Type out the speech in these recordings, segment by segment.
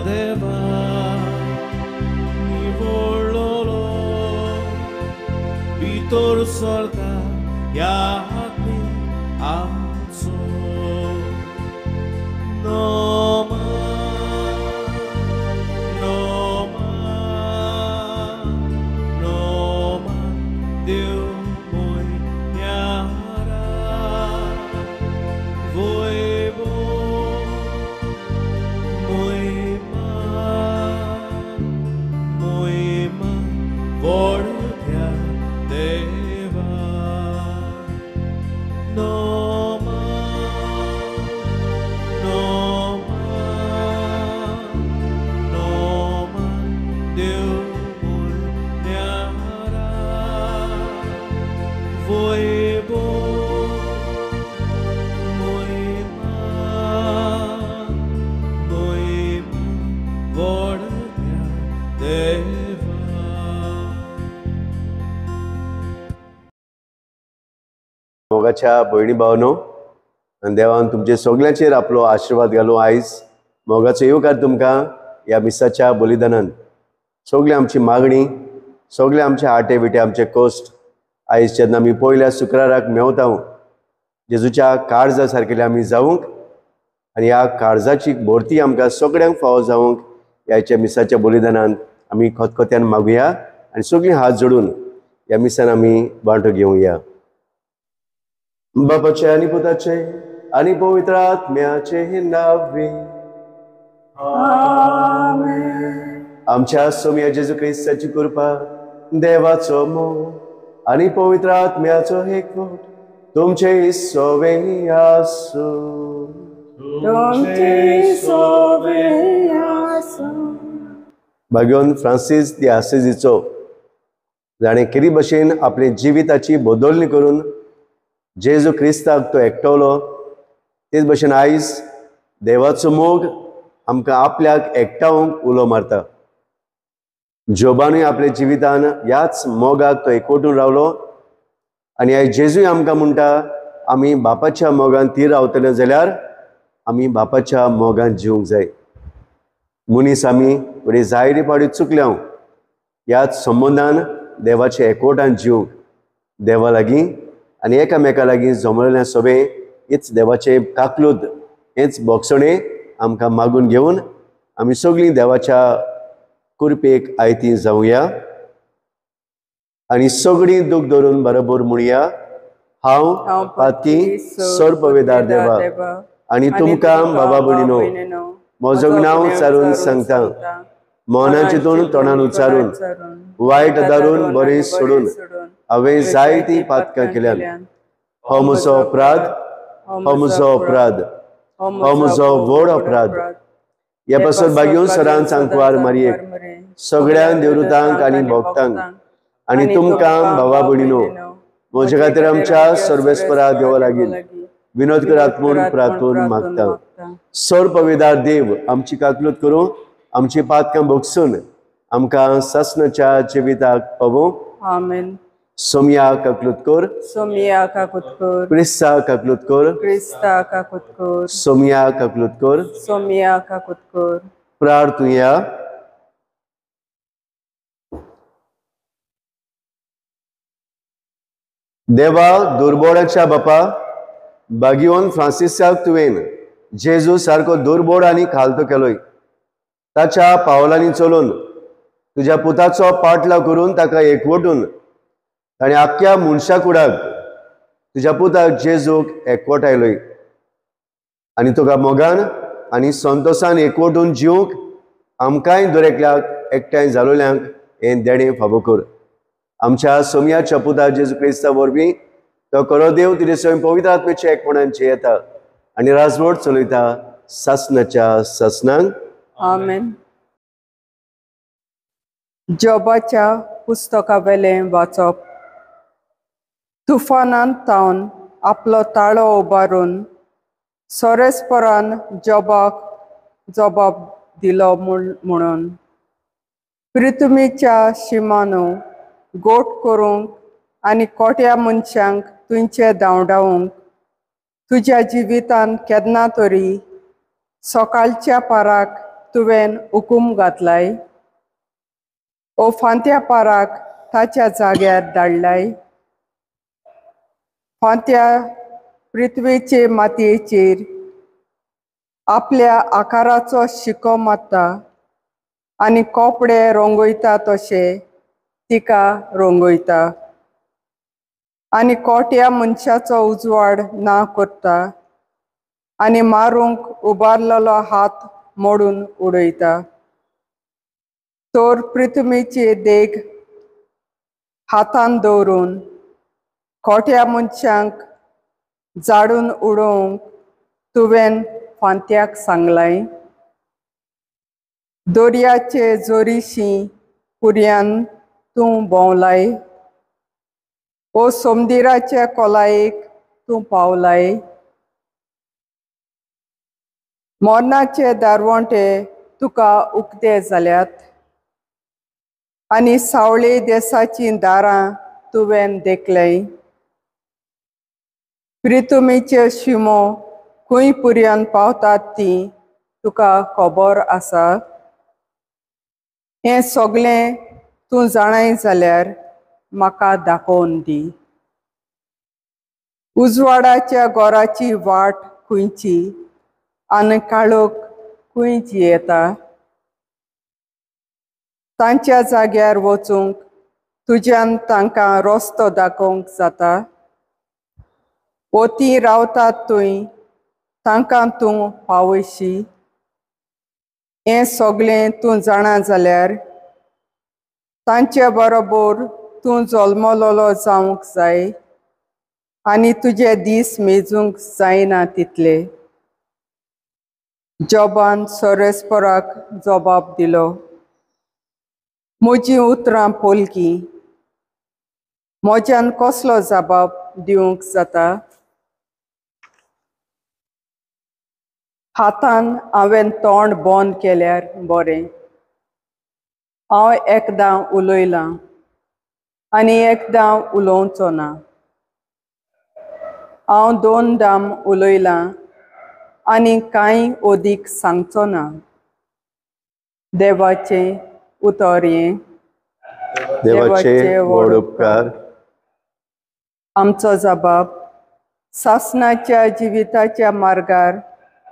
देवा निवळलो भितर सरता ह्या आत्मी आमचो नोमा नोमा नोमा देव मोगाच्या भयणी भावनो आनी देवान तुमचे सगळ्यांचेर आपलो आशीर्वाद घालूं आयज मोगाचो येवकार तुमकां ह्या मिसाच्या बलिदानान सगळी आमची मागणी सगळे आमचे आटे बिटे आमचे कश्ट आयज जेन्ना आमी पयल्या शुक्राराक मेवता जेजूच्या काळजा सारकेले आमी जावंक आनी ह्या काळजाची भरती आमकां सगळ्यांक फावो जावंक ह्याच्या मिसाच्या बलिदानान आमी खतखत्यान मागुया आनी सगळीं हात जोडून ह्या मिसान आमी वांटो घेवया बापाचे आनी पुताचे आनी पवित्र आत्म्याचे नावे आमच्या सोम्या जेजू क्रिस्ताची कृपा देवाचो मोग आनी पवित्र आत्म्याचो एकवट तुमचे सोबे आसूं भाग्योन फ्रांसीस दी आसिजीचो जाणें केरी भशेन आपले जिविताची बदलणी करून जेजू क्रिस्ताक तो एकटवलो तेच भशेन आयज देवाचो मोग आमकां आपल्याक एकटावंक उलो मारता जोबानूय आपल्या जिवितान ह्याच मोगाक तो एकवटून रावलो आनी आयज जेजूय आमकां म्हणटा आमी बापाच्या मोगान ती रावतले जाल्यार आमी बापाच्या मोगान जिवंक जाय मनीस आमी थोडी जायरी पाडी चुकल्या ह्याच संबंदान देवाच्या एकवटान जिवंक देवा लागीं आनी एकामेका लागीं जमलेल्या सोबे हेच देवाचे काकलूद हेच बोगसणे आमकां मागून घेवन आमी सगळीं देवाच्या कृपेक आयतीं जावया आनी सगळीं दूख धरून बरोबर म्हणया हांव पाती सर्पवेदार देवा आनी तुमकां बाबा भयणीनो म्हजो नांव चारून सांगता मना चिंतून तोंडान उच्चारून वायट दारून बरें सोडून हांवें जायतीं पातकां केल्यान हो म्हजो अपराध हो म्हजो अपराध हो म्हजो व्हड अपराध ह्या पासून भाग्यून सरान सांकवार मारयेक सगळ्या देवृतांक आनी भक्तांक आनी तुमकां भावा भयणीनो म्हजे खातीर आमच्या सर्वेस्परा देवा लागीं विनोद करात म्हूण प्रार्थून मागता सर्पवेदार देव आमची काकलूत करूं आमची पातकां भोगसून आमकां ससनाच्या जिविताक पावूं आमेन सोम्या काकलूत कर सोम्या काकूत कर क्रिस्ता काकलूत कर क्रिस्ता काकूत कर सोम्या काकलूत कर सोम्या काकूत कर प्रार्थुया देवा दुर्बोडाच्या बापा बागियोन फ्रांसिसाक तुवें जेजू सारको दुर्बोड आनी खालतो केलोय ताच्या पावलांनी चलून तुज्या पुताचो पाटलाव करून ताका एकवटून ताणें आख्ख्या मनशा कुडाक तुज्या पुताक जेजूक एकवटायलोय आनी तुका मोगान आनी संतोषान एकवटून जिवंक आमकांय दरेकल्याक एकठांय जालोल्यांक हें देणें फावो कर आमच्या सोम्याच्या पुता जेजू क्रिस्ता वरवीं तो करो देव तुजे स्वयं पवित्र आत्म्याच्या एकपणान येता आनी राजवट चलयता ससनाच्या ससनांक आमेन जोबाच्या पुस्तका वेलें वाचप तुफानान तावन आपलो ताळो उबारून सोरेस्परान जोबाक जबाब दिलो म्हणून पृथ्वीच्या शिमानो गोट करूंक आनी कोट्या मनशांक तुंचे धांवडावंक तुज्या जिवितान केन्ना तरी सकाळच्या पाराक तुवें हुकूम घातलाय, फांत्या पाराक ताच्या जाग्यार धाडलाय. फांत्या पृथ्वीचे मातयेचेर आपल्या आकाराचो शिको मारता आनी कोपडे रंगयता तशे तिका रंगयता. आनी कोट्या मनशाचो उजवाड ना करता आनी मारूंक उबारलेलो हात मोडून उडयता. तर पृथ्वीचे देग हातान दवरून खोट्या मनशांक झाडून उडोवंक तुवें फांत्याक सांगलाय. दर्याचे जोरीशी पुर्यान तूं भोंवलाय, समुद्राच्या खोलायेक तूं पावलाय. मोरणाचे दारवंटे तुका उक्ते जाल्यात आनी सावळे देसाचीं दारां तुवें देखलय. पृथ्वीच्यो शिमो खंय पर्यंत पावतात ती तुका खबर आसा. हें सगळें तूं जाणाय जाल्यार म्हाका दाखोवन दी. उजवाडाच्या घराची वाट खंयची आनी काळोख खंय जियेता. तांच्या जाग्यार वचूंक तुज्यान तांकां रस्तो दाखोवंक जाता. तीं रावतात थंय तांकां तूं पावयशी. हें सगळें तूं जाणा जाल्यार तांचे बरोबर तूं जल्मलोलो जावंक जाय आनी तुजे दीस मेजूंक जायना तितले. जॉबान सोरेस्पराक जबाब दिलो, म्हजीं उतरां पोलकी. म्हज्यान कसलो जबाब दिवंक जाता. हातान हांवें तोंड बंद केल्यार बरें. हांव एकदां उलयलां आनी एकदां उलोवचो ना. हांव 2 दाम उलयलां आनी कांय ओदीक सांगचो ना. देवाचें उतर हें. देवाचे व्हड उपकार. आमचो जबाब, सासणाच्या जिविताच्या मार्गार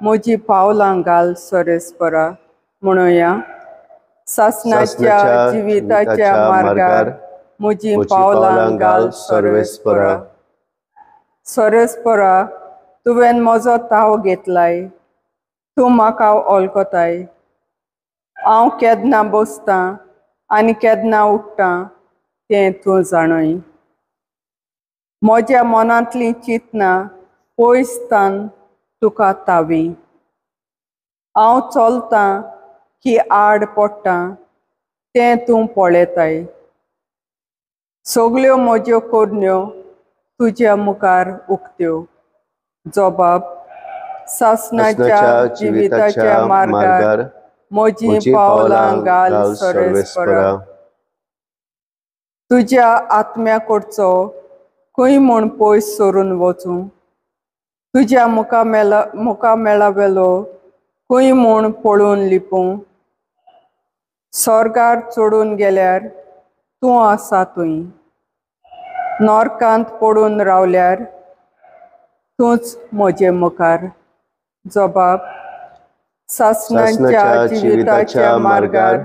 म्हजीं पावलां घाल सोरेस्परा. म्हणुया, सासणाच्या जिविताच्या मार्गार म्हजीं पावलां घाल सोरेस्परा. सोरेस्परा, तुवें म्हजो ताव घेतलाय, तूं म्हाका वळखताय. हांव केन्ना बसतां आनी केन्ना उठ्ठां तें तूं जाणय. म्हज्या मनांतलीं चिंतनां पयसतान तुका तावी. हांव चलतां की आड पडटां तें तूं पळयताय. सगळ्यो म्हज्यो कोडण्यो तुज्या मुखार उक्त्यो. जबाब, सासणाच्या जिविताच्या मार्गार म्हजीं पावलां घाल सोरेस्परा. तुज्या आत्म्या कडचो खंय म्हूण पयस सरून वचूं. तुज्या मुखामेळावेलो खंय म्हूण पळून लिपूं. स्वर्गार चडून गेल्यार तूं आसा थंय. नरकांत पडून रावल्यार तूंच म्हजे मुखार. जबाब, सासणाच्या जिविताच्या मार्गार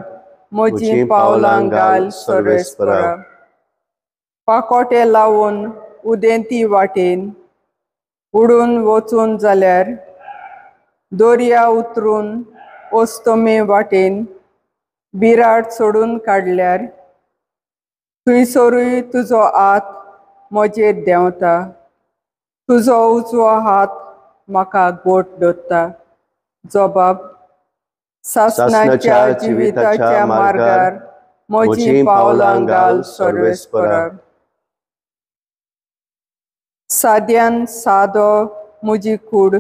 म्हजीं पावलां घाल सोरेस्परा. पाकोटे लावून उदेंती वाटेन उडून वचून जाल्यार, दर्या उतरून अस्तमे वाटेन बिराड सोडून काडल्यार, थंयसरूय तुजो हात म्हजेर देंवता. तुजो उजवो हात म्हाका घोट धरता. जबाब, सासणाच्या जिविताच्या मार्गार म्हजीं पावलां घाल सोरेस्परा. साद्यान सादो म्हजी कूड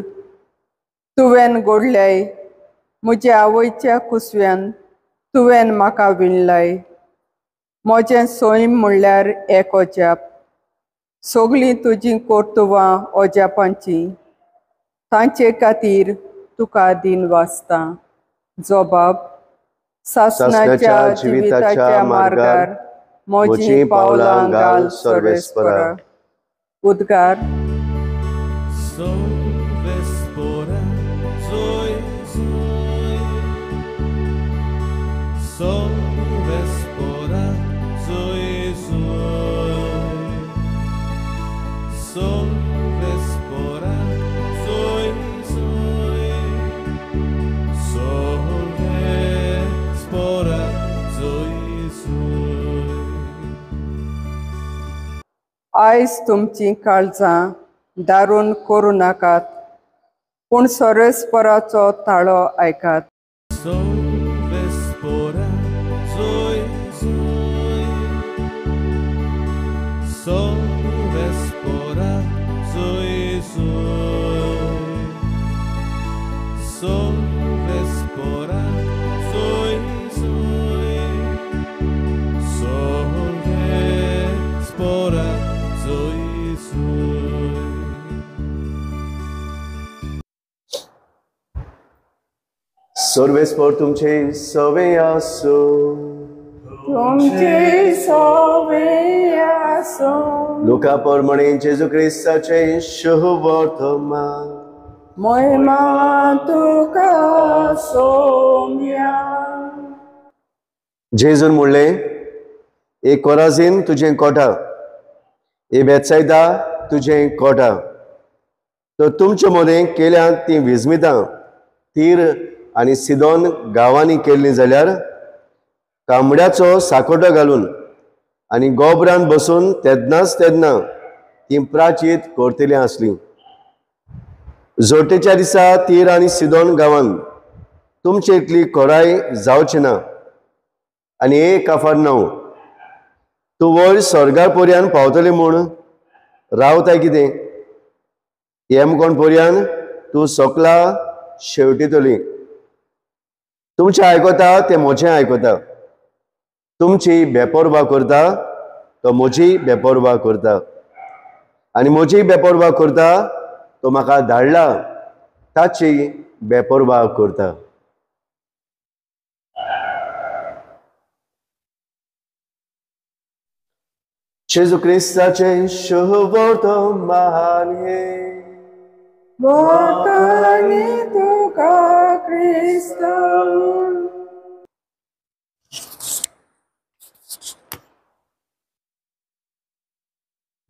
तुवें घडल्याय. म्हज्या आवयच्या कुसव्यान तुवें म्हाका विणलाय. म्हजें सैम म्हणल्यार एक अजाप. सगळीं तुजीं कर्तुवां अजापांचीं. तांचे खातीर तुका दीन वाजता. जबाब सासनाच्या जिविताच्या मार्गार मोजी पावलां घाल सर्वेस्परा. उद्गार Sorvespora, soy, soy. Sorvespora, soy, soy. Sorvespora, soy, soy. Sorvespora, soy, soy. आयज तुमची काळजां दारून करू नाकात, पूण सर्वेस्पराचो ताळो आयकात. Sorvespora, soy, soy. Sorvespora, soy, soy. Sorvespora, soy, soy. Sorvespora, soy, soy. सर्वेस्पर तुमचे सवे आसो. तुमचे सवे आसो. लुका परमणे जेजू क्रिस्ताचे शुभ वर्तमान. महिमा तुका सोम्या. जेजून म्हणले, ए कोराझीन तुझें कोटा, ए बेतसायदा तुझें कोटा. तर तुमचे मदें केल्यात ती विजमितां तीर आनी सिदोन गांवांनी केल्ली जाल्यार कांबड्याचो साकोटो घालून आनी गोबरान बसून तेदना ती प्राचीत करतली आसली. जोडटेच्या दिसा तीर आनी सिदोन गांवांत तुमचे इतली कोराय जावची ना. आनी एक काफारनांव, तूं वयर स्वर्गार पर्यान पावतलें म्हूण रावताय कितें? हेम कोण पर्यान तूं सोकला शेवटितली. तुमचें आयकता तें म्हजें आयकता. तुमची बेपरवा करता तो म्हजी बेपरवा करता. आनी म्हजी बेपरवा करता तो म्हाका धाडला ताची बेपरवा करता. जेजू क्रिस्ताचे शुभ वर्तमान हे. वतनी तुका क्रिस्ता.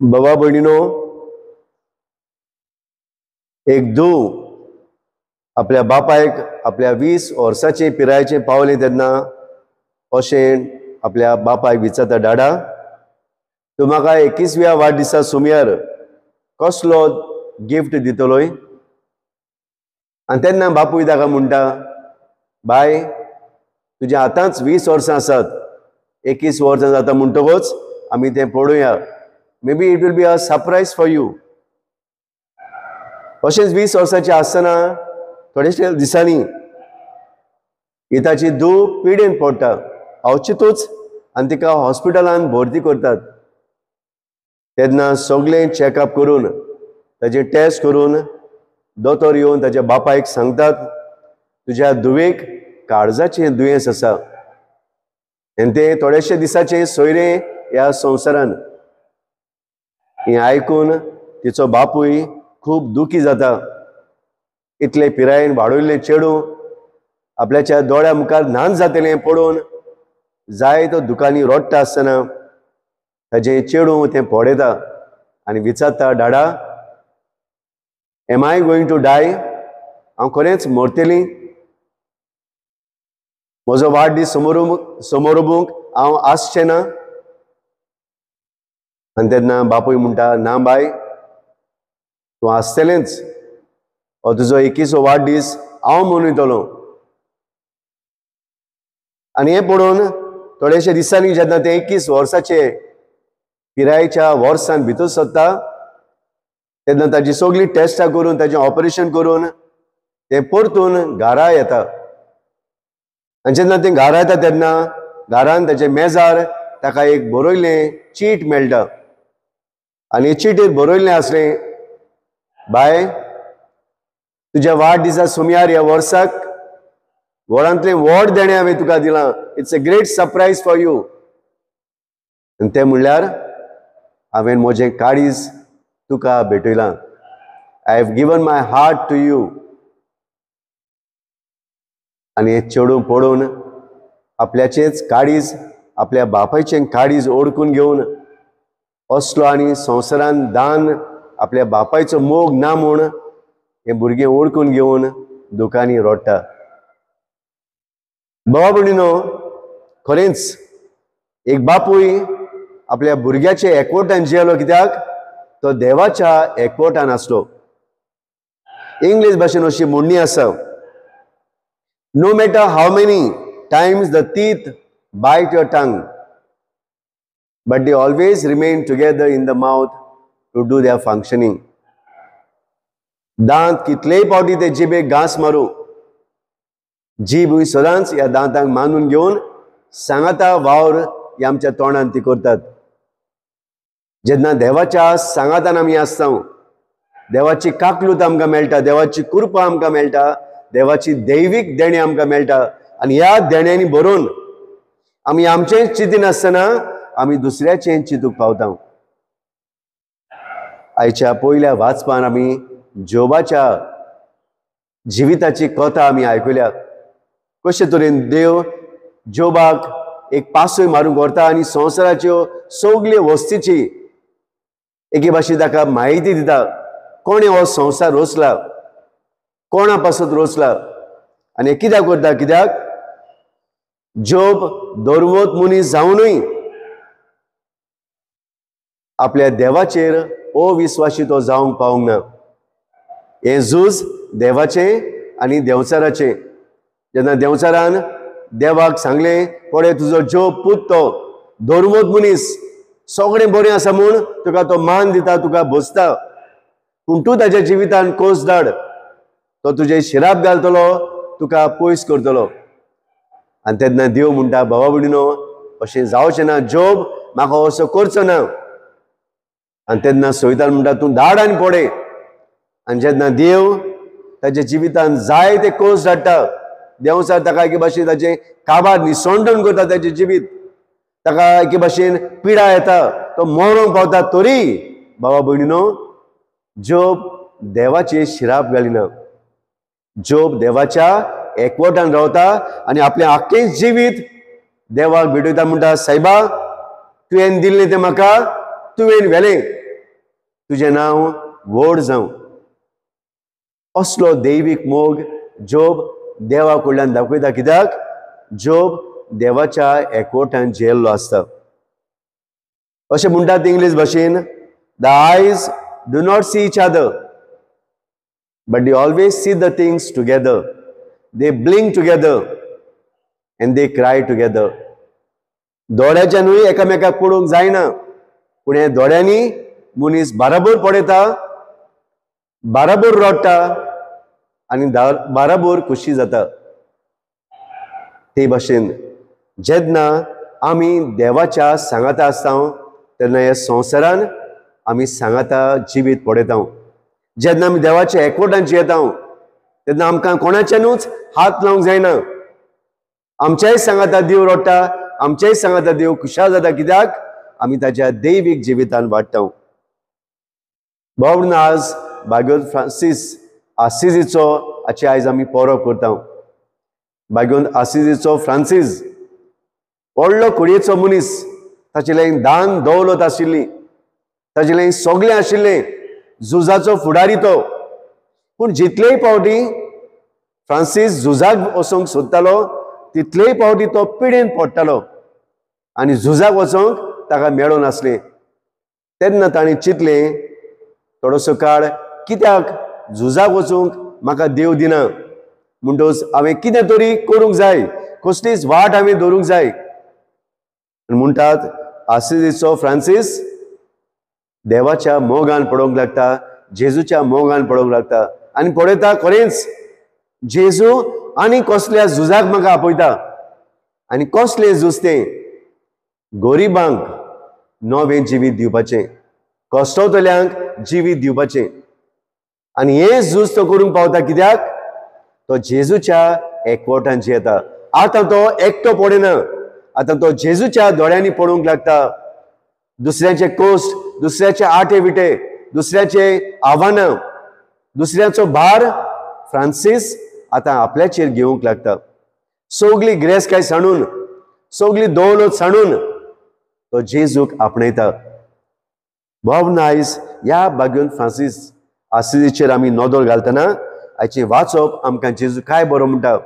बाबा भयणीनो, एक धूव आपल्या बापायक आपल्या 20 वर्साचे पिरायेचे पावले तेन्ना अशें आपल्या बापायक विचारता, डाडा तूं म्हाका 21व्या वाडदिसा सुमयार कसलो गिफ्ट दितलोय? आनी तेन्ना बापूय ताका म्हणटा, बाय तुज्या आतांच 20 वर्सां आसात, 21 वर्सां जाता म्हणटकूच आमी तें पळोवया. Maybe it will be a surprise for you. अशेंच 20 वर्सांचे आसतना थोडेशे दिसांनी ही ताची धूव पिडेन पडटा, अवचितूच, आनी तिका हॉस्पिटलांत भरती करतात. तेन्ना सगळें चॅकअप करून ताचे टेस्ट करून दोतोर येवन ताच्या बापायक सांगतात, तुज्या धुवेक काळजाचें दुयेंस आसा आनी ते थोडेशे दिसाचे सोयरे ह्या संवसारान. हें आयकून तिचो बापूय खूब दुखी जाता. इतले पिरायेन वाडयल्लें चेडूं आपल्याच्या दोळ्या मुखार ल्हान जातलें पळोवन जायतो दुखांनी रडटा आसतना ताचें चेडूं तें पळयता आनी विचारता, डाडा am I going to die? हांव खरेंच मरतलीं? म्हजो वाडदीस समोरुबूंक हांव आसचें ना? आनी तेन्ना बापूय म्हणटा, ना बाय तूं आसतलेंच. हो तुजो 21वो वाडदीस हांव मनयतलों. आनी हें पळोवन थोडेशे दिसांनी जेन्ना ते 21 वर्साचे पिरायेच्या वर्सान भितर सरता तेन्ना ताची सगळीं टेस्टां करून ताचें ऑपरेशन करून ते परतून घरा येता. आनी जेन्ना ते घरा येता तेन्ना घरान ताचे मेजार ताका एक बरयल्लें चीट मेळटा. आनी चिटीर बरयल्लें आसलें, बाय तुज्या वाडदिसा सुमयार ह्या वर्साक व्हडांतले व्हड देणे हांवें तुका दिलां. It's a great surprise for you. आनी तें म्हणल्यार हांवें म्हजें काळीज तुका भेटयलां. I have given my heart to you. आनी हें चेडूं पळोवन आपल्याचेच काळीज, आपल्या बापायचें काळीज ओडकून घेवन असलो आनी संवसारान दान आपल्या बापायचो मोग ना म्हूण हें भुरगें ओडकून घेवन दुकानी रोडटा. बाबा भयणीनो, खरेंच एक बापूय आपल्या भुरग्याचे एकवटान जियेलो, कित्याक तो देवाच्या एकवटान आसलो. इंग्लीश भाशेन अशी म्हणणी आसा, no matter how many times the teeth bite your tongue, but they always remain together in the mouth to do their functioning. दांत कितलेय पावटी ते जिबेक घास मारू, जीब ही सदांच ह्या दांतांक मानून घेवन सांगाता वावर हे आमच्या तोंडान ती करतात. जेन्ना देवाच्या सांगातान आमी आसता, देवाची काकलूत आमकां मेळटा, देवाची कृपा आमकां मेळटा, देवाची दैवीक देणी आमकां मेळटा. आनी ह्या देण्यांनी भरून आमी आमचेंच चिंतिनासतना आमी दुसऱ्याचें चिंतूंक पावता. आयच्या पयल्या वाचपान आमी जोबाच्या जिविताची कथा आमी आयकल्या. कशे तरेन देव जोबाक एक पासय मारूंक व्हरता आनी संवसाराच्यो सगल्यो वस्तीची एके भाशेन ताका म्हायती दिता. कोणें हो संवसार रचला, कोणा पासत रचला आनी कित्याक करता, कित्याक जोब धर्मोत मनीस जावनूय आपल्या देवाचेर अविश्वासी तो जावंक पावूंक ना. हें झूज देवाचें आनी देंवचाराचें. जेन्ना देंवचारान देवाक सांगलें, पळय तुजो जोब पूत तो धर्मोत मनीस, सगळें बरें आसा म्हूण तुका तो मान दिता, तुका भोसता, पूण तूं ताच्या जिवितान कोस धाड, तो तुजे शिराप घालतलो, तुका पयस करतलो. आनी तेन्ना देव म्हणटा, बाबा भयणीनो, अशें जावचें ना, जोब म्हाका असो करचो ना. आनी तेन्ना सैतान म्हणटा, तूं धाड आनी पळय. आनी जेन्ना देव ताच्या जिवितान जाय ते कोस धाडटा, देंवचार ताका एके भाशेन ताचें काबार निसोंडण करता ताचें जिवीत, ताका एके भाशेन पिडा येता, तो मरोंक पावता, तरी बाबा भयणीनो, जोब देवाचे शिराप घालिना. जोब देवाच्या एकवटान रावता आनी आपलें आख्खें जिवीत देवाक भेटयता. म्हणटा, सायबा, तुवें दिल्लें तें म्हाका तुवें व्हेलें, तुजें नांव व्हड जावं. असलो दैवीक मोग जोब देवा कडल्यान दाखयता, कित्याक जोब देवाच्या एकवटान जियेल्लो आसता. अशें म्हणटात इंग्लीश भाशेन, द आयज do not see each other, but they always see the things together. They blink together and they cry together. दोळ्याच्यानूय एकामेकाक पडूंक जायना, पूण हे दोळ्यांनी मनीस बाराबोर पडयता, बाराबोर रडटा आनी बाराबोर खुशी जाता. ते भाशेन जेन्ना आमी देवाच्या सांगाता आसता, तेन्ना ह्या संवसारान आमी सांगाता जिवीत पडयता. जेन्ना आमी देवाच्या एकवटान जियेता, तेन्ना आमकां कोणाच्यानूच हात लावंक जायना. आमच्याय सांगाता देव रडटा, आमच्याय सांगाता देव खुशाल जाता, कित्याक आमी ताच्या दैवीक जिवितान वाडटा. बाबडून आज भाग्योत फ्रांसीस आसिजीचो हाची आयज आमी परब करता. भाग्योत आसिजीचो फ्रांसीस व्हडलो कुडयेचो मनीस, ताचेलें दान दौलत आशिल्ली, ताचेलें सगळें आशिल्लें, झुजाचो फुडारी तो. पूण जितलेय पावटी फ्रांसीस झुजाक वचोंक सोदतालो, तितलेय पावटी तो पिडेन पडटालो आनी झुजाक वचोंक ताका मेळो नासलें. तेन्ना ताणें चिंतलें, थोडोसो काळ कित्याक झुजाक वचूंक म्हाका देव दिना, म्हणटच हांवें कितें तरी करूंक जाय, कसलीच वाट हांवें धरूंक जाय. म्हणटात आसिजीचो फ्रांसीस देवाच्या मोगान पडोवंक लागता, जेजूच्या मोगान पडोवंक लागता आनी पळयता, खरेंच जेजू आनी कसल्या झुजाक म्हाका आपयता. आनी कसलें झूज तें? गरिबांक नवें जिवीत दिवपाचें, कश्टवतल्यांक जिवीत दिवपाचें. आनी हें झूज तो करूंक पावता, कित्याक तो जेजूच्या एकवटान जियेता. आता तो एकटो पडिना, आता तो जेजूच्या दोळ्यांनी पडूंक लागता. दुसऱ्याचे कोस्ट, दुसऱ्याचे आटे विटे, दुसऱ्याचे आव्हानं, दुसऱ्याचो भार फ्रांसीस आता आपल्याचेर घेवंक लागता. सगळी ग्रेस काय सांडून, सगळी दौलत सांडून तो जेजूक आपणयता. भावना आयज ह्या बागेन फ्रांसीस आसिसीचेर आमी नदर घालतना आयचे वाचप आमकां जेजू काय बरो म्हणटा.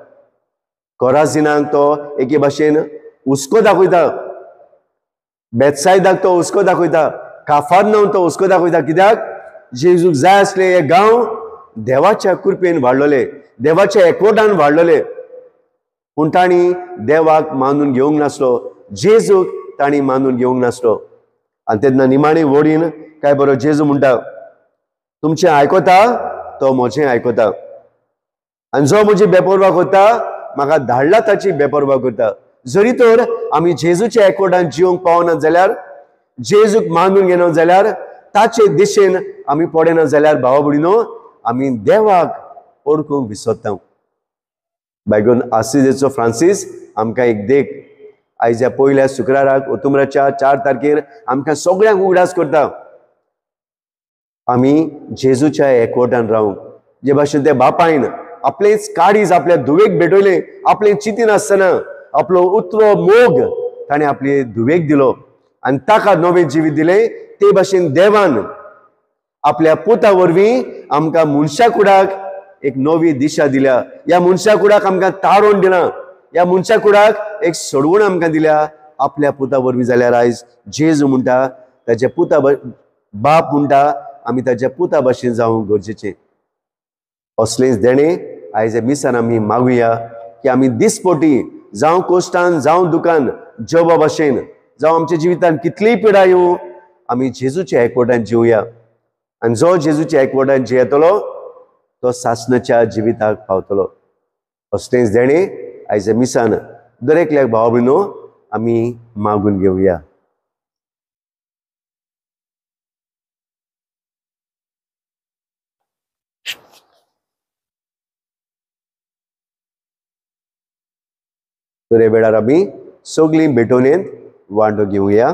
कोराजिनाक तो एके भाशेन हुस्को दाखयता, बेतसायदाक तो हुस्को दाखयता, काफारनाहूम तो हुस्को दाखयता. कित्याक जेजूक जाय आसले हे गांव देवाच्या कृपेन वाडलेले, देवाच्या एकवटान वाडलेले, पूण तांणी देवाक मानून घेवंक नासलो, जेजूक तांणी मानून घेवंक नासलो. आनी तेन्ना निमाणी वडीन काय बरो जेजू म्हणटा, तुमचें आयकता तो म्हजें आयकता, आनी जो म्हजी बेपरवा करता म्हाका धाडला ताची बेपरवा करता. जरी तर आमी जेजूच्या एकवटान जिवंक पावना जाल्यार, जेजूक मानून घेना जाल्यार, ताचे दिशेन आमी पडना जाल्यार भावा भयणीनो, आमी देवाक ओळखूंक विसरता. बायगून आसिसीचो फ्रांसीस आमकां एक देख आयज ह्या पयल्या शुक्राराक ऑक्टोबराच्या 4 तारखेर आमकां सगळ्यांक उगडास करता. आमी जेजूच्या एकवटान रावंक, जे भाशेन ते बापायन आपलेच काळीज आपल्या धुवेक भेटयले, आपले चिंती नासतना आपलो उतरो मोग ताणें आपली धुवेक दिलो आनी ताका नवें जिवीत दिलें. ते भाशेन देवान आपल्या पुता वरवीं आमकां मनशा कुडाक एक नवी दिशा दिल्या. ह्या मनशा कुडाक आमकां तारोवन दिना, ह्या मनशा कुडाक एक सोडवण आमकां दिल्या आपल्या पुता वरवीं. जाल्यार आयज जेजू म्हणटा, ताचे पुता बाप म्हणटा, आमी ताच्या पुता भाशेन जावंक गरजेचें. असलेंच देणें आयज हे मिसान आमी मागुया की आमी दिसपोटी जावं कोश्टान जावं दुखान जॉबा भाशेन जावं आमच्या जिवितान कितलीय पिडा येवं, आमी जेजूच्या एकवटान जिवया. आनी जो जेजूच्या एकवटान जियेतलो तो सासणाच्या जिविताक पावतलो. असलेंच देणें आयज हे मिसान दरेकल्याक भाव भयणो आमी मागून घेवया. ह्या वेळार आमी सगळीं भेटोनेन वांटो घेवया.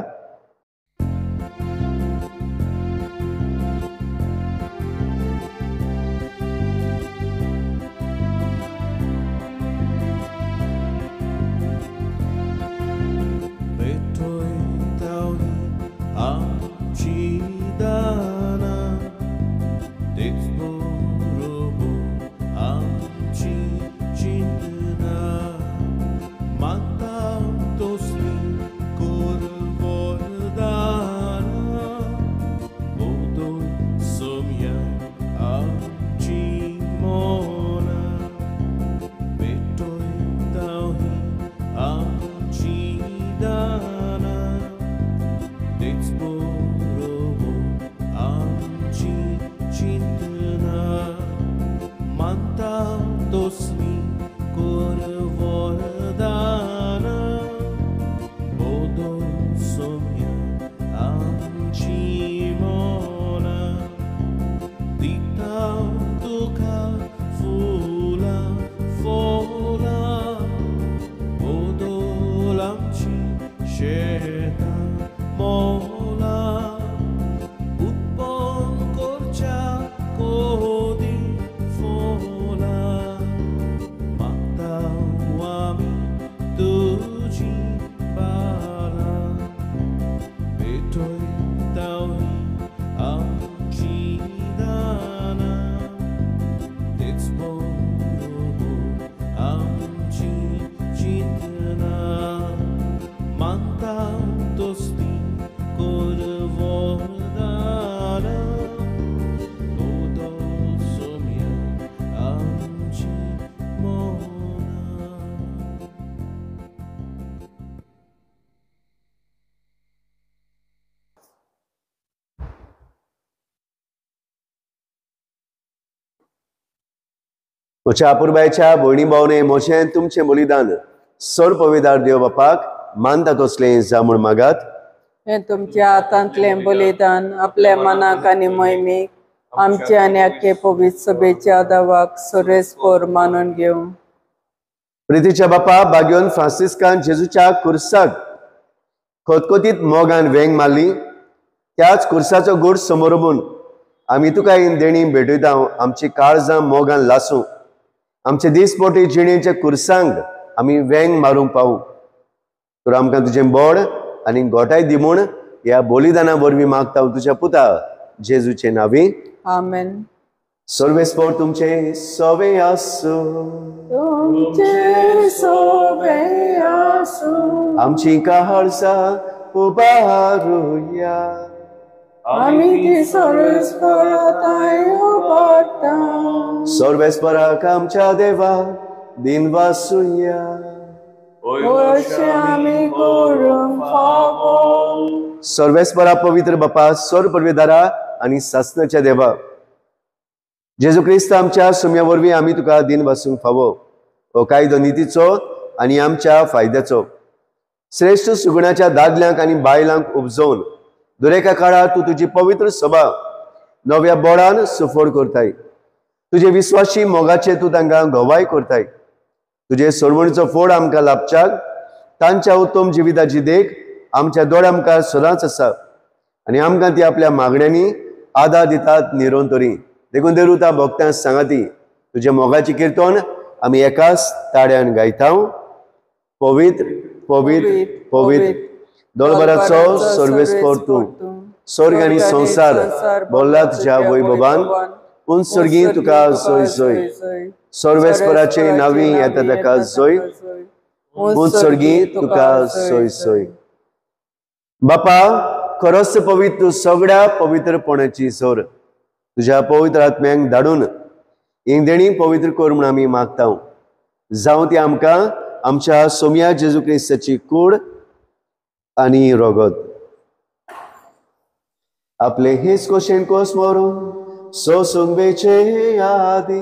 म्हज्या आपुरबायच्या भयणी भावने म्हजें तुमचें बलिदान सर पवित्र देव बापाक मानता तसलें जा म्हूण मागात. हे तुमच्या हातांतलें बलिदान आपल्या मनाक आनी मोहिमेक आमचे आनी आख्खे पवित्र सभेच्या दावाक सुरेस्पोर मानून घेवं. प्रितीच्या बापा बागयोन फ्रांसिस्कान जेजूच्या कुर्साक खतखतीत मोगान वेंग मारली, त्याच कुर्साचो गोड समोरून आमी तुका इन देणी भेटयता. आमची काळजां मोगान लासूं, आमचे दिसपोटी जिणेच्या कुर्सांक आमी वेंग मारूंक पावूं. तर आमकां तुजें बोड आनी गोठाय दी म्हूण ह्या बलिदाना वरवीं मागता तुज्या पुता जेजूचे नांवी. आमेन. सर्वेस्पोर तुमचे सोवे आसूं, तुमचे सोबे आसूं. आमची काळजां उबारुया, आमी ती सर्वेस्पराताय उबारता. सर्वेस्पराक आमच्या देवा दिन वासुया. अशें आमी करूंक फावो. सर्वेस्परा पवित्र बापा, सोर परवेदारा आनी सासणाच्या देवा, जेजू क्रिस्त आमच्या सुम्या वरवीं आमी तुका दिन वासूंक फावो. हो कायदो नितीचो आनी आमच्या फायद्याचो. श्रेष्ठ सुगुणाच्या दादल्यांक आनी बायलांक उपजोवन दुरेका काळार तूं तुजी पवित्र सभा नव्या बोडान सुफोड करताय. तुजे विस्वासी मोगाचे तूं तांकां घोवाय करताय. तुजे सोडवणीचो फोड आमकां लाभच्याक तांच्या उत्तम जिविताची देख आमच्या दोळ्या मुखार सदांच आसा आनी आमकां ती आपल्या मागण्यांनी आदार दितात निरोंतरी. देखून देरुता भक्तां सांगाती तुजे मोगाची किर्तन आमी एकाच ताड्यान गायता. पवित्र पवित्र पवित्र दोलबराचो सर्वेस्पोर तूं, स्वर्ग आनी संसार बोल्ला तुज्या वैभवान. उंचसर्गी तुका जोय जोय, सर्वेस्पराचे नांवी येता ताका जोय. उंचसर्गी तुका जोय जोय. बापा, खरोच पवित्र तूं सगळ्या पवित्रपणाची सोर. तुज्या पवित्र आत्म्यांक धाडून ही देणी पवित्र कर म्हूण आमी मागता. जावं ती आमकां आमच्या सोम्या जेजू क्रिस्ताची कूड आनी रोगत. आपले हेच कोशेन कोस मोरून सोसूंक बेचे आदी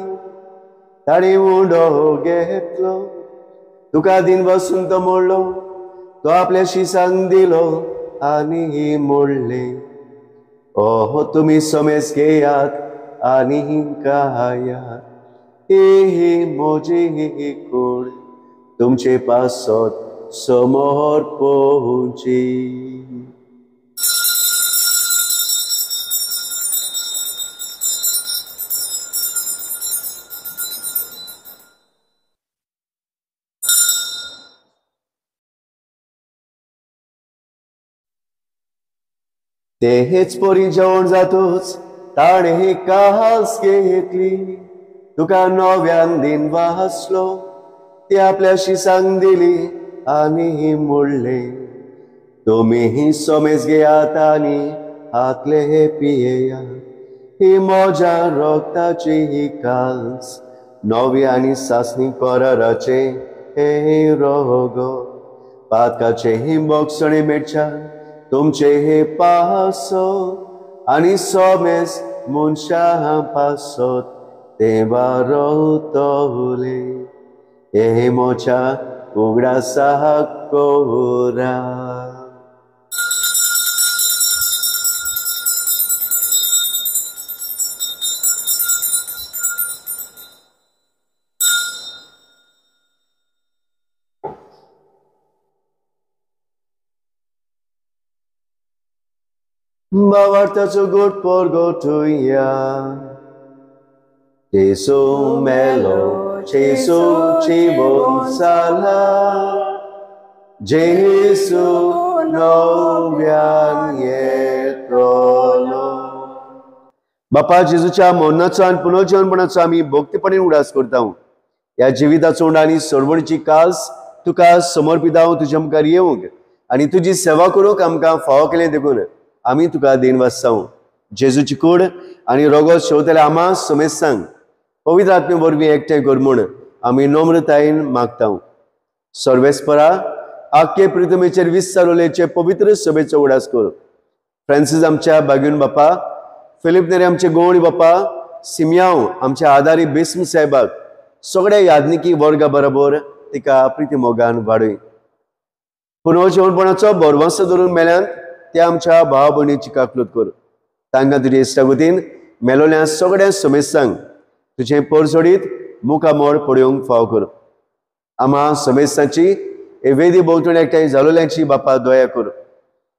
ताणी उंडो घेतलो. तुका दिन बसून तो मोडलो, तो आपल्या शिसांक दिलो आनी मोडले. ओहो तुमी सोमेस घेयात आनी खायात, ही मोजी कूड तुमचे पासत समोर पोहोची. तेच पोरी जेवण जातोच ताणे कास घेतली. तुका नव्यान दिन वाचलो, ती आपल्या शिसांक दिली आनी मोडले. तुम्ही सोमेस घेयात आनी हातले पियेया, ही मोज्या रोगताची ही कास नवी आनी सासणी कराराचे हे रोगो. पातकाचे ही बोगसणे मेटच्या तुमचे हे पासो आनी सोमेस मनशा पासोत तेवा रोतोले. हे मोच्या उगडासा कोरा. Bawartacho good porgotuya. Jesu melo, Jesu chibon sala, Jesu novian yetrono. बापा जेजूच्या मरणाचो आनी पुनर्जीवनपणाचो आमी भक्तीपणान उडास करता. ह्या जिविताचो उंड आनी सोडवणीची कास तुका समर्पिता. तुज्या मुखार येवंक आनी तुजी सेवा करूंक आमकां फावो केलें देखून आमी तुका दिन वाचता. जेजूची कूड आनी रोगत शेवतले आमा सोमेसांक पवित्र आत्मे वरवीं एकठांय कर म्हूण आमी नम्रतायेन मागता. सर्वेस्परा आख्खे पृथ्वीचेर विस्तारलेचे पवित्र सभेचो उडास कर. फ्रांसीस आमच्या बागीन बापा, फिलीप नेरे आमचे गवळी बापा, सिमियांव आमच्या आदारी बेस्म साहेबाक सगळ्या यादनिकी वर्गा बरोबर तिका प्रिती मोगान वाडय. पुनर्जीवनपणाचो बोरवांसो धरून मेल्यांत ते आमच्या भाव भयणीची काकलूत कर. तांकां तुजे इश्टागतीन मेलोल्या सगळ्या सोमेसांक तुजें परसोडीत मुखामोड पडोवंक फाव कर. आम्हा समेस्ताची हे वेदी भोवतणी एकठांय जालोल्यांची बापा दया कर.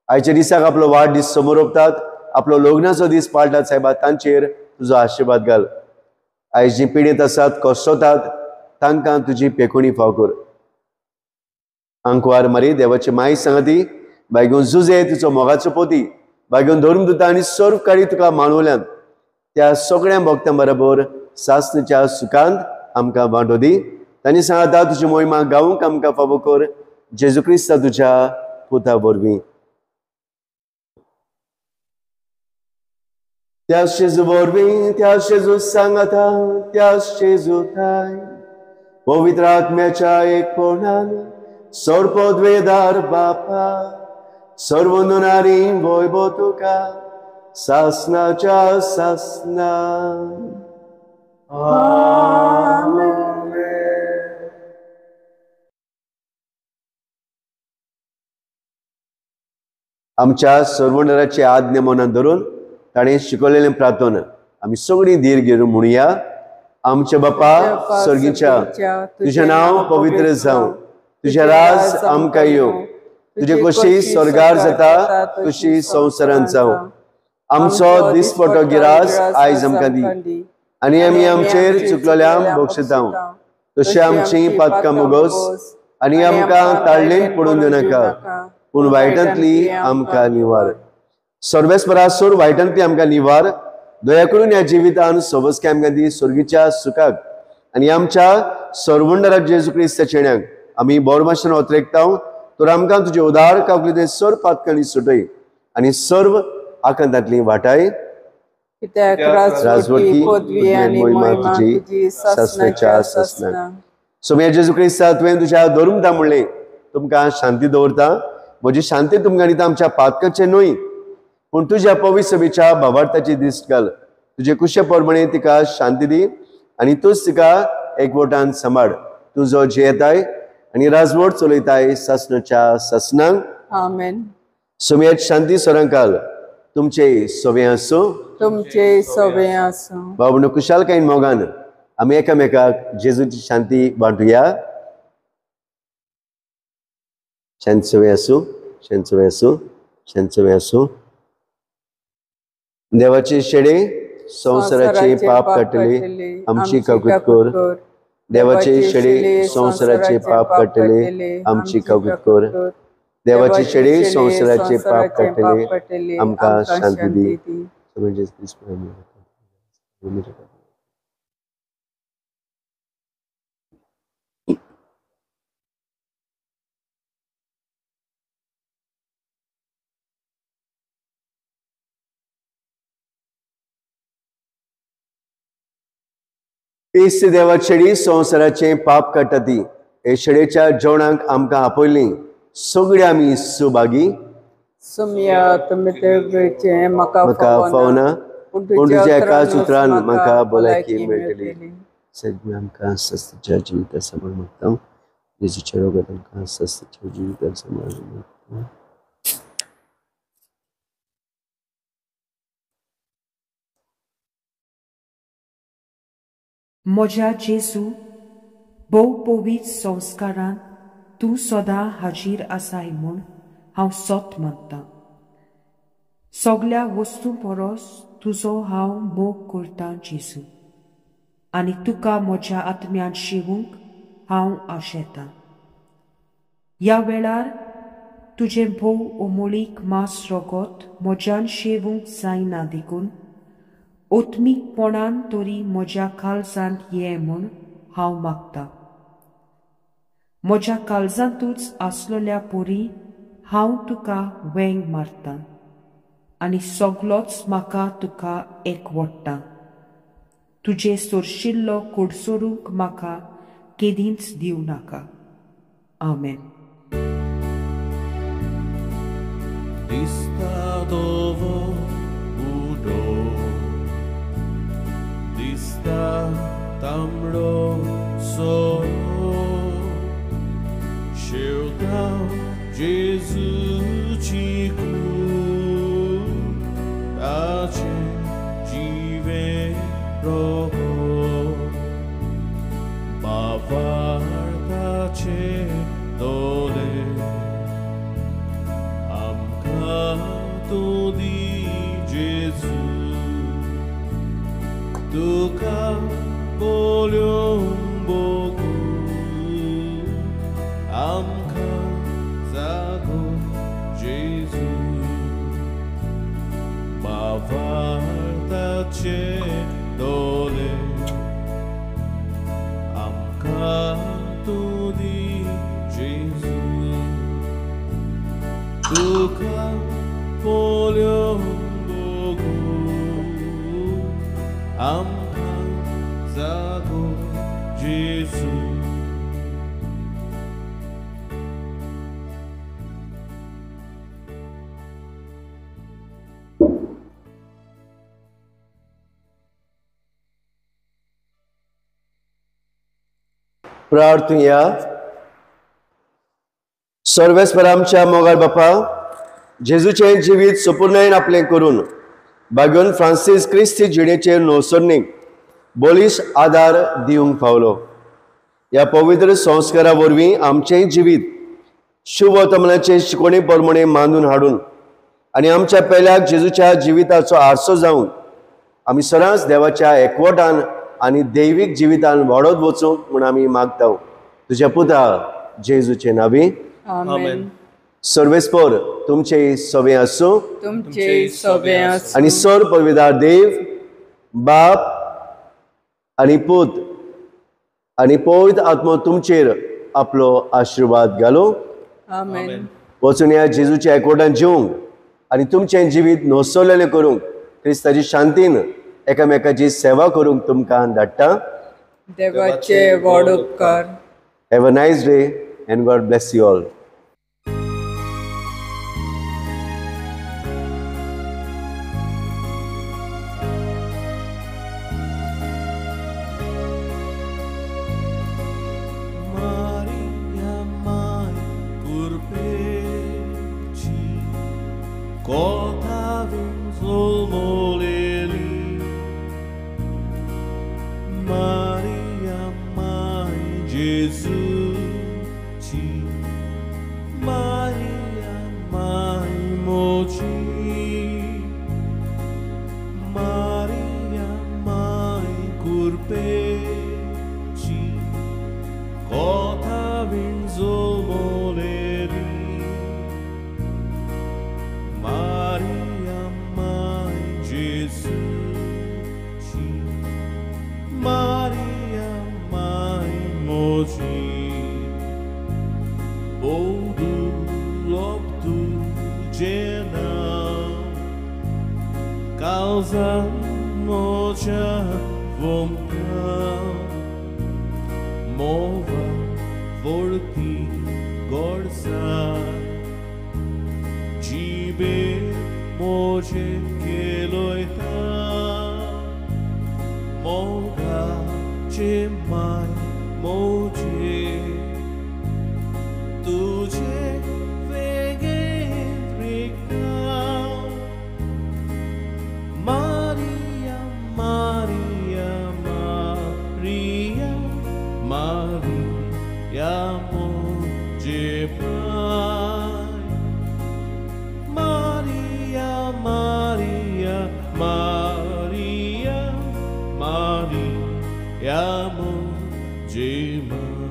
आयच्या दिसाक आपलो वाडदीस समोर ओंपतात, आपलो लग्नाचो दीस पाळटात सायबा, तांचेर तुजो आशीर्वाद घाल. आयज जी पिडीत आसात, कश्टतात, तांकां तुजी पेखोणी फाव कर. अंकवार मारी देवाची माय सांगाती, बायगून झुजे तुजो मोगाचो पोती, बायगून धर्मदूता आनी सर्व काळी तुका मानवल्यान त्या सगळ्या भक्तां बरोबर सासणेच्या सुखांत आमकां वांटो दी. तांणी सांगता तुजी मोहिमा गावूंक आमकां फावो कर. जेजू क्रिस्ता तुज्या पुता वरवीं. त्या जेजू वरवीं, त्या जेजू सांगता, त्या जेजू थाय पवित्र आत्म्याच्या एकपणान सर्वपदवेदार बापा, सर्वनुनारी वैभव तुका सासनाच्या सासना. आमेन. आमच्या सर्वंडराची आज्ञा मनात धरून ताणें शिकवलेलें प्रार्थन आमी सगळीं धीर घेवन म्हणुया. आमचे बापा स्वर्गीच्या, तुझें नांव पवित्र जावं, तुझें राज आमकां येवं, तुजी कशी स्वर्गार जाता तशी संवसारांत जावं. आमचो दिसपटो गिरास आयज आमकां दी, आनी आमी आमचेर चुकलेल्यांक बक्षितांव, तशी आमची पातकां मोगोस, आनी आमकां ताळणेंत पडून दिवं नाका, पूण वायटांतली आमकां निवार. सर्वेस्परासूर वायटांतली आमकां निवार. दया करून ह्या जिवितान सवस्के आमकां दी स्वर्गीच्या सुखाक, आनी आमच्या सर्वंडराक जेजू क्रिस्त चेण्याक आमी बोरमाशेन ओतरेकताव. तर आमकां तुजे उदार कावकली सर्व पातकांनी सुटय आनी सर्व आकांतांतली वाटाय. राजवटी पदवी आनी महिमा तुजी सासणाच्या सासना. सोम्या जेजू क्रिस्ता तुवें तुज्या धर्मता म्हणलें तुमकां शांती दवरता. म्हजी शांती तुमकां दिता, आमच्या पातकांचे न्हय पूण तुज्या पवित्र सभेच्या भावार्थाची दिश्ट घाल. तुजे कुशे परमणे तिका शांती दी, आनी तूच तिका एकवटान सांबाळ. तूं जो जियेताय आनी राजवट चलयताय सासणाच्या सासनांक. आमेन. सोम्याची शांती सोरांक घाल. तुमचे सवे आसूं, तुमचे सवे आसूं. बाबून कुशालकायेन मोगान आमी एकामेकाक जेजूची शांती वांटुया. शांत सवे आसूं, शांत सवे आसूं, शांत सवे आसूं. देवाची शेडे संवसाराचे पाप काडटले, आमची काकूट कर. देवाचे शेडे संवसाराचे पाप काडटले, आमची काकूट कर. देवाची शेडे संवसाराचे पाप काडटले, आमकां शांती दी. इस देवा शेडी संवसाराचे पाप काडटा ती. हे शेडेच्या जेवणाक आमकां आपयली सगळी आमी सुभागी. सुम्या तुमी तेचे म्हाका फावना, पूण तुज्या एकाच उतरान म्हाका भलायकी मेळटली. सगळें आमकां सस्तीच्या जिविता सांबाळ मागता. जेजूच्या रोगात आमकां सस्तीच्या जिविता सांबाळ मागता. म्हज्या जेजू, भोव पवित्र संस्कारांत तूं सदां हाजीर आसाय म्हूण हांव सोत मानतां. सगळ्या वस्तू परस तुजो हांव मोग करतां जेजू, आनी तुका म्हज्या आत्म्यान शिवूंक हांव आशेतां. ह्या वेळार तुजें भोव अमोलीक मास रगत म्हज्यान शेवूंक जायना देखून ओत्मीकपणान तरी म्हज्या काळजांत ये म्हूण हांव मागतां. म्हज्या काळजांतूच आसलेल्या पोरी हांव तुका वेंग मारतां, आनी सगळोच म्हाका तुका एकवडटा. तुजे सोरशिल्लो कुडसोरूंक म्हाका केदींच दिवं नाका. आमेन. Dista dovo udo, dista tamro solo, Shildão Jesus te cura, te jive rogo, bavarda दोले आमकां तूं दी जेजू तुका बोलून बोगू आमकां जागो जेजू बावार्ताचे दोले आमकां तूं दी जेजू तुका बोलून बोगू आमकां जागो जेजू प्रार्थुया. सर्वेस्पर आमच्या मोगाळ बापा, जेजूचें जिवीत संपूर्णयेन आपलें करून भाग्योन फ्रांसीस क्रिस्ती जिणेचेर न्हवसरणीक बोलीश आदार दिवंक पावलो. ह्या पवित्र संस्कारा वरवीं आमचें जिवीत शुभ वर्तमानाचे शिकवणे प्रमाणे मांडून हाडून आनी आमच्या पेल्याक जेजूच्या जिविताचो आरसो जावन आमी सदांच देवाच्या एकवटान आनी दैवीक जिवितान वाडत वचूंक म्हूण आमी मागता तुज्या पुता जेजूचे नांवी. आमेन. सर्वेस्पर तुमचे सवे आसूं तुमचे सवे आसूं आनी सर पवित्र देव बाप आनी पूत आनी पवित्र आत्मो तुमचेर आपलो आशिर्वाद घालो. आमेन. वचून ह्या जेजूच्या एकवटान जिवंक आनी तुमचें जिवीत न्हवसरलेलें करूंक क्रिस्ताची शांतीन एकामेकाची सेवा करूंक तुमकां धाडटा. देवाचे व्हड उपकार. Have a nice day end God bless you all. Maria Mai Curpeci Cotavim Solmoleli Maria Mai Jesuci Maria Mai Moci Maria Mai Curpeci Cotavim Solmoleli Maria Mai Jesuci Maria Mai Moci Bodu loptu genau Causa mocia vontade Mova volti gorsa Cibe moce che loita Moga ce mai moce Tuce vegetricau Maria, Maria, Maria Maria moce pai Maria, Maria, Maria Maria moce mai